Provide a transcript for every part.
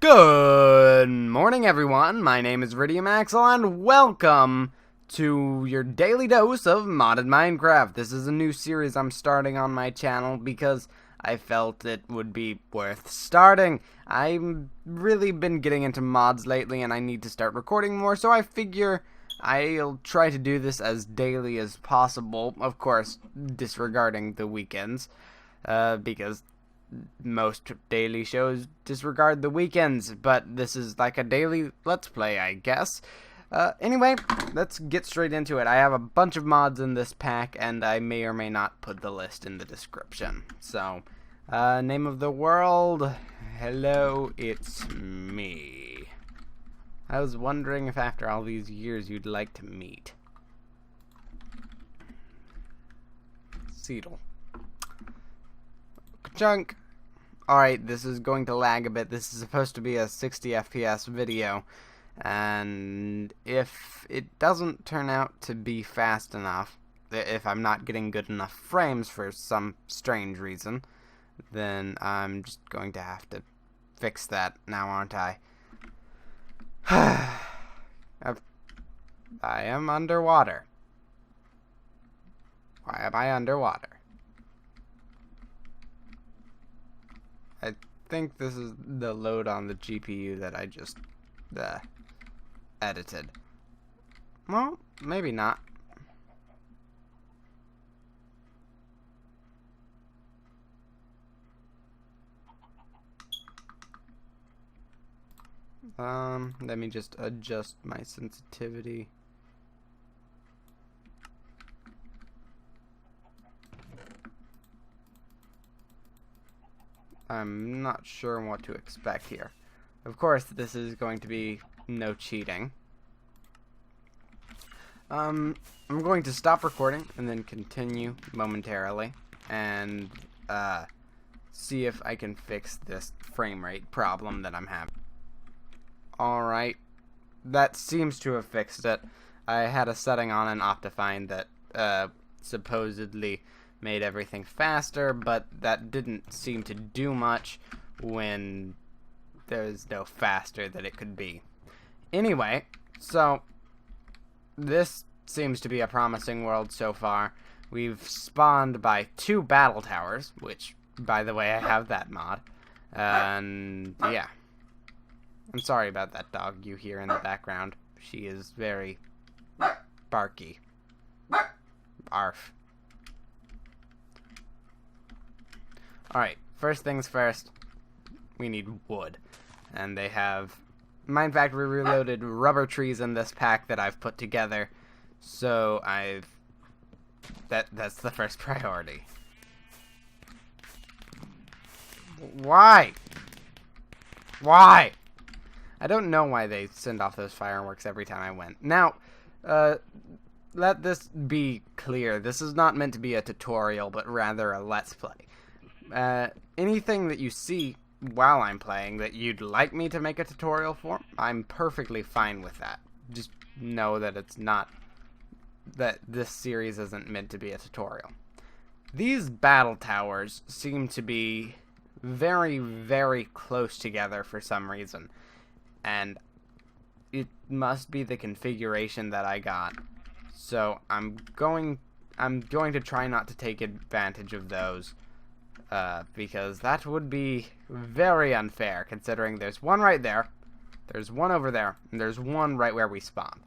Good morning, everyone. My name is Iridium Axel, and welcome to your daily dose of modded Minecraft. This is a new series I'm starting on my channel because I felt it would be worth starting. I've really been getting into mods lately, and I need to start recording more, so I figure I'll try to do this as daily as possible, of course, disregarding the weekends, because most daily shows disregard the weekends, but this is like a daily Let's Play, I guess. Anyway, let's get straight into it. I have a bunch of mods in this pack, and I may or may not put the list in the description. So, name of the world, hello, it's me. I was wondering if after all these years you'd like to meet. Chisel. Chunk. Alright, this is going to lag a bit. This is supposed to be a 60 FPS video, and if it doesn't turn out to be fast enough, if I'm not getting good enough frames for some strange reason, then I'm just going to have to fix that now, aren't I? I am underwater. Why am I underwater? I think this is the load on the GPU that I just edited. Well, maybe not. Let me just adjust my sensitivity. I'm not sure what to expect here. Of course, this is going to be no cheating. I'm going to stop recording and then continue momentarily and see if I can fix this frame rate problem that I'm having. Alright, that seems to have fixed it. I had a setting on an Optifine that supposedly made everything faster, but that didn't seem to do much when there's no faster that it could be. Anyway, so this seems to be a promising world so far. We've spawned by 2 battle towers, which, by the way, I have that mod. And yeah. I'm sorry about that dog you hear in the background. She is very barky. Arf. Alright, first things first, we need wood. And they have Minefactory Reloaded rubber trees in this pack that I've put together. So that's the first priority. Why? Why? I don't know why they send off those fireworks every time I went. Now, let this be clear. This is not meant to be a tutorial, but rather a Let's Play. Anything that you see while I'm playing that you'd like me to make a tutorial for, I'm perfectly fine with that. Just know that it's not, that this series isn't meant to be a tutorial. These battle towers seem to be very, very close together for some reason. And it must be the configuration that I got. So I'm going to try not to take advantage of those. Because that would be very unfair, considering there's one right there, there's one over there, and there's one right where we spawned.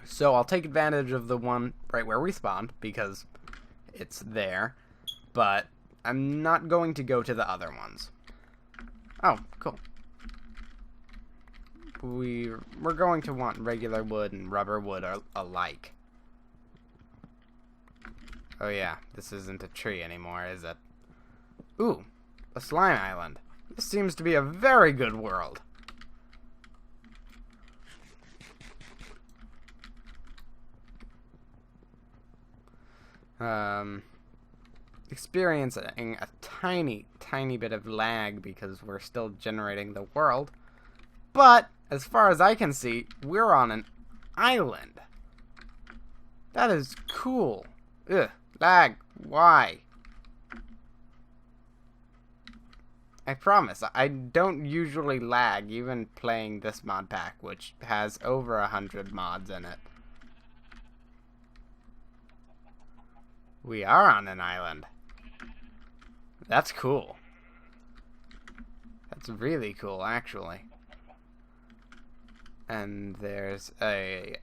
So I'll take advantage of the one right where we spawned, because it's there, but I'm not going to go to the other ones. Oh, cool. We're going to want regular wood and rubber wood alike. Oh yeah, this isn't a tree anymore, is it? Ooh, a slime island. This seems to be a very good world. Experiencing a tiny bit of lag because we're still generating the world. But, as far as I can see, we're on an island. That is cool. Ugh, lag. Why? I promise, I don't usually lag even playing this mod pack, which has over 100 mods in it. We are on an island. That's cool. That's really cool, actually. And there's a,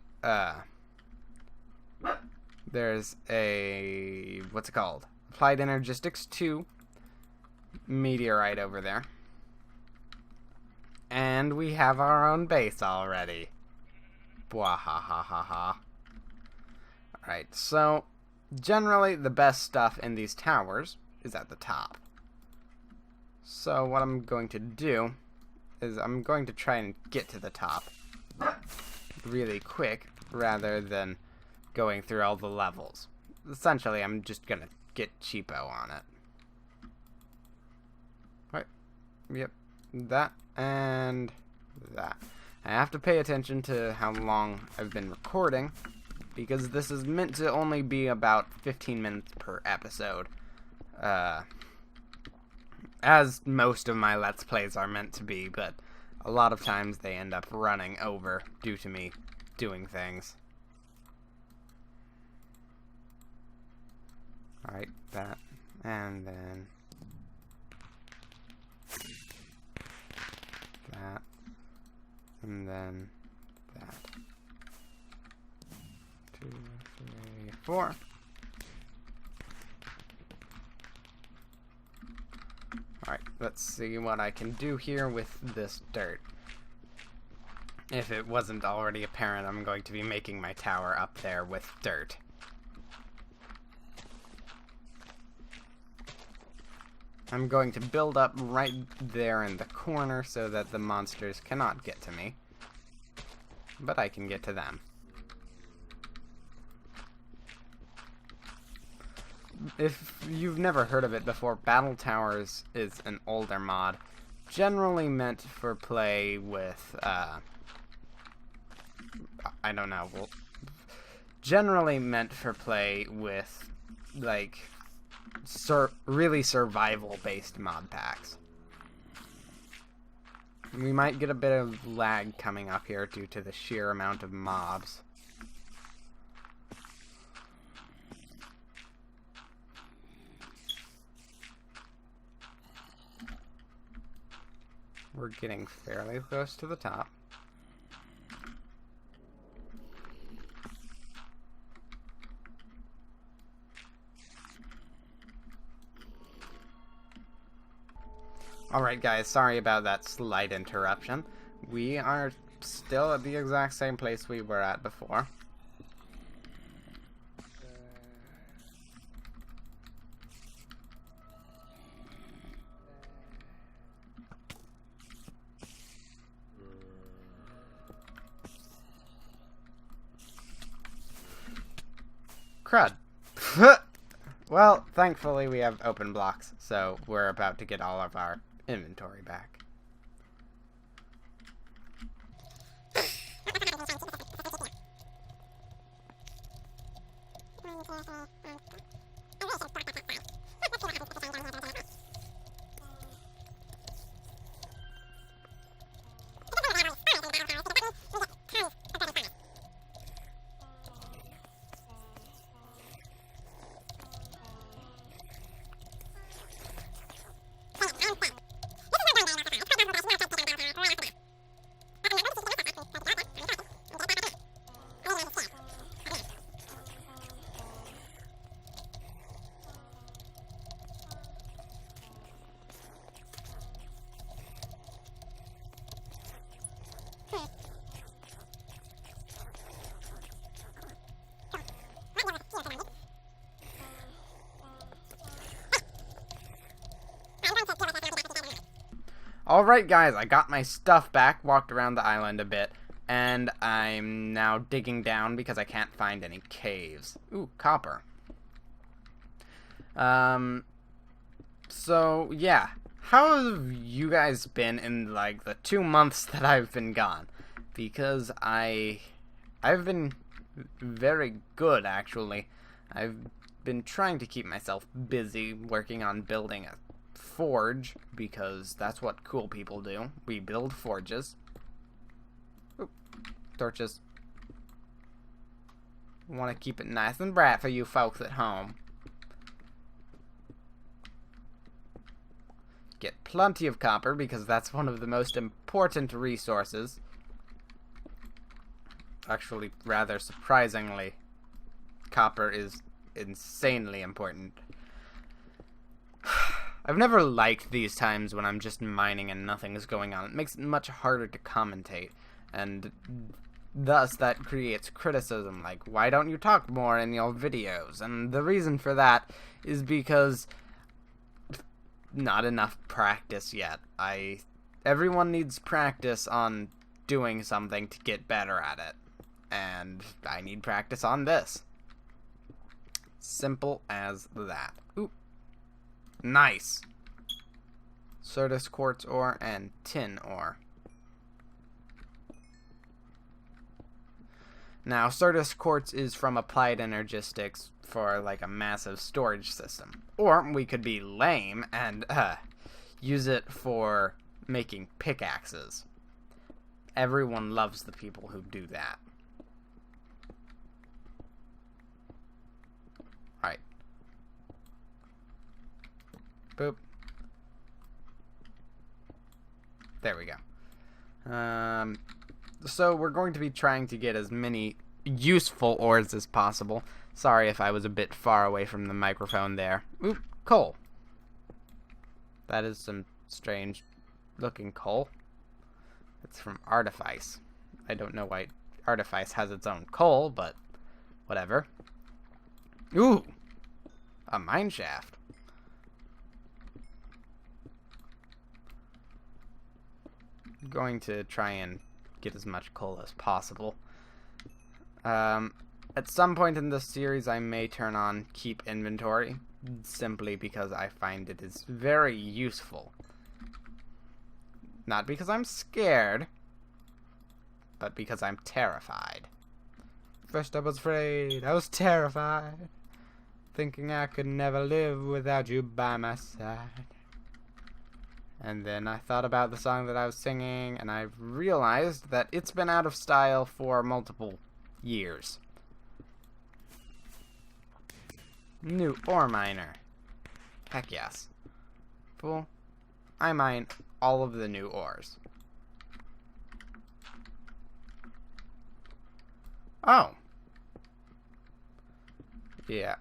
what's it called? Applied Energistics 2 meteorite over there. And we have our own base already. Bwahahaha. Alright, so generally the best stuff in these towers is at the top. So what I'm going to do is I'm going to try and get to the top really quick rather than going through all the levels. Essentially, I'm just going to get cheapo on it. Right. Yep. That and that. I have to pay attention to how long I've been recording, because this is meant to only be about 15 minutes per episode. As most of my Let's Plays are meant to be, but a lot of times they end up running over due to me doing things. Alright, that, and then that, and then that. 2, 3, 4. Alright, let's see what I can do here with this dirt. If it wasn't already apparent, I'm going to be making my tower up there with dirt. I'm going to build up right there in the corner so that the monsters cannot get to me. But I can get to them. If you've never heard of it before, Battle Towers is an older mod, generally meant for play with, I don't know, well, generally meant for play with, like, really survival-based mod packs. We might get a bit of lag coming up here due to the sheer amount of mobs. We're getting fairly close to the top. Alright guys, sorry about that slight interruption. We are still at the exact same place we were at before. Crud. Well, thankfully we have open blocks, so we're about to get all of our inventory back. Alright guys, I got my stuff back, walked around the island a bit, and I'm now digging down because I can't find any caves. Ooh, copper. So, yeah. How have you guys been in, like, the 2 months that I've been gone? Because I've been very good, actually. I've been trying to keep myself busy working on building a forge, because that's what cool people do. We build forges. Oop, torches. Want to keep it nice and bright for you folks at home. Get plenty of copper, because that's one of the most important resources. Actually, rather surprisingly, copper is insanely important. I've never liked these times when I'm just mining and nothing is going on. It makes it much harder to commentate, and thus that creates criticism, like, why don't you talk more in your videos? And the reason for that is because not enough practice yet. Everyone needs practice on doing something to get better at it, and I need practice on this. Simple as that. Ooh. Nice. Certus quartz ore and tin ore. Now, Certus quartz is from Applied Energistics for like a massive storage system. Or we could be lame and use it for making pickaxes. Everyone loves the people who do that. Alright. Boop. There we go. So we're going to be trying to get as many useful ores as possible. Sorry if I was a bit far away from the microphone there. Oop, coal. That is some strange looking coal. It's from Artifice. I don't know why Artifice has its own coal, but whatever. Ooh, a mine shaft. I'm going to try and get as much coal as possible. At some point in this series, I may turn on keep inventory, simply because I find it is very useful. Not because I'm scared, but because I'm terrified. First I was afraid, I was terrified, thinking I could never live without you by my side. And then I thought about the song that I was singing, and I realized that it's been out of style for multiple years. New ore miner. Heck yes. Fool. I mine all of the new ores. Oh. Yeah.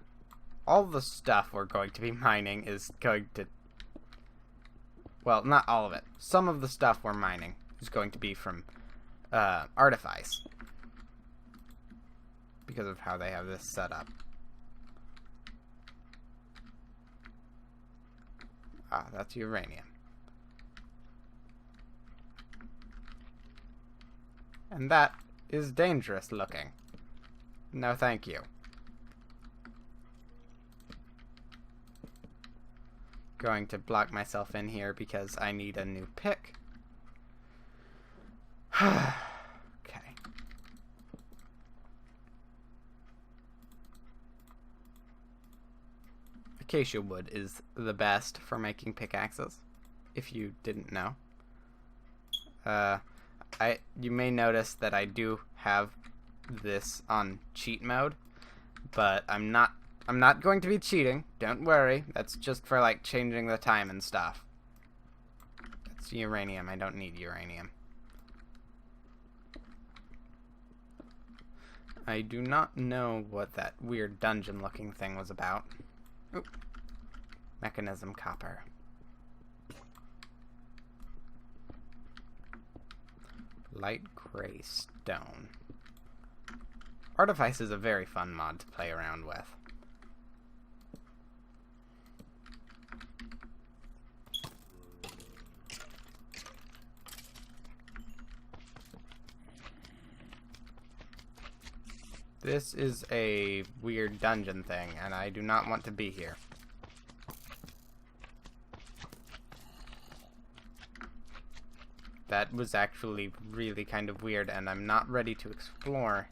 All the stuff we're going to be mining is going to... Well, not all of it. Some of the stuff we're mining is going to be from Artifice. Because of how they have this set up. Ah, that's uranium. And that is dangerous looking. No, thank you. Going to block myself in here because I need a new pick. Okay. Acacia wood is the best for making pickaxes, if you didn't know. You may notice that I do have this on cheat mode, but I'm not going to be cheating. Don't worry. That's just for like changing the time and stuff. That's uranium. I don't need uranium. I do not know what that weird dungeon looking thing was about. Oop. Mekanism copper. Light gray stone. Artifice is a very fun mod to play around with. This is a weird dungeon thing, and I do not want to be here. That was actually really kind of weird, and I'm not ready to explore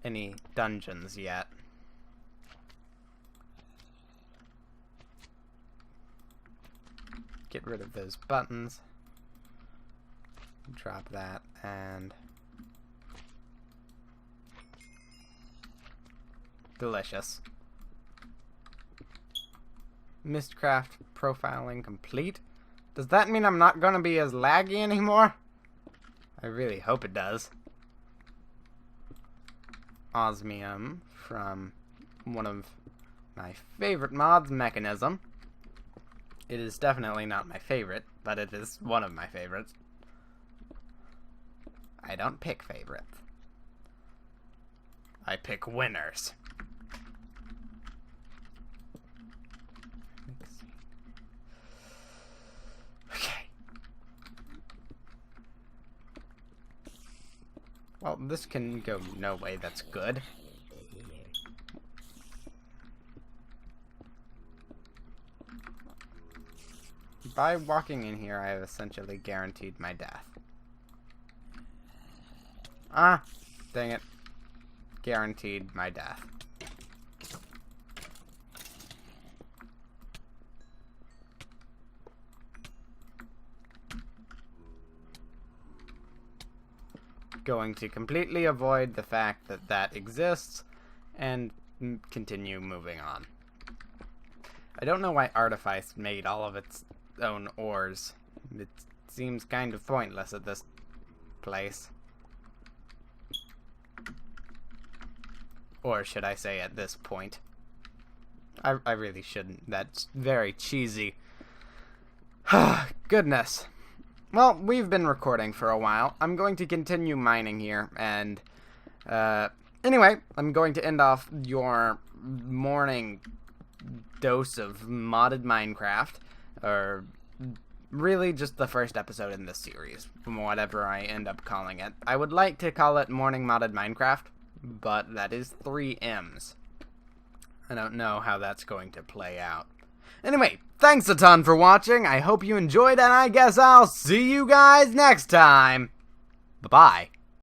any dungeons yet. rid of those buttons. Drop that, and delicious. Mistcraft profiling complete. Does that mean I'm not going to be as laggy anymore? I really hope it does. Osmium from one of my favorite mods, Mekanism. It is definitely not my favorite, but it is one of my favorites. I don't pick favorites. I pick winners. Okay. Well, this can go no way that's good. By walking in here, I have essentially guaranteed my death. Ah, dang it. Guaranteed my death. Going to completely avoid the fact that that exists and continue moving on. I don't know why Artifice made all of its own ores. It seems kind of pointless at this place. Or should I say at this point? I really shouldn't. That's very cheesy. Goodness. Well, we've been recording for a while. I'm going to continue mining here, and anyway, I'm going to end off your morning dose of modded Minecraft, or really just the first episode in this series, whatever I end up calling it. I would like to call it Morning Modded Minecraft, but that is 3 M's. I don't know how that's going to play out. Anyway, thanks a ton for watching. I hope you enjoyed, and I guess I'll see you guys next time. Bye-bye.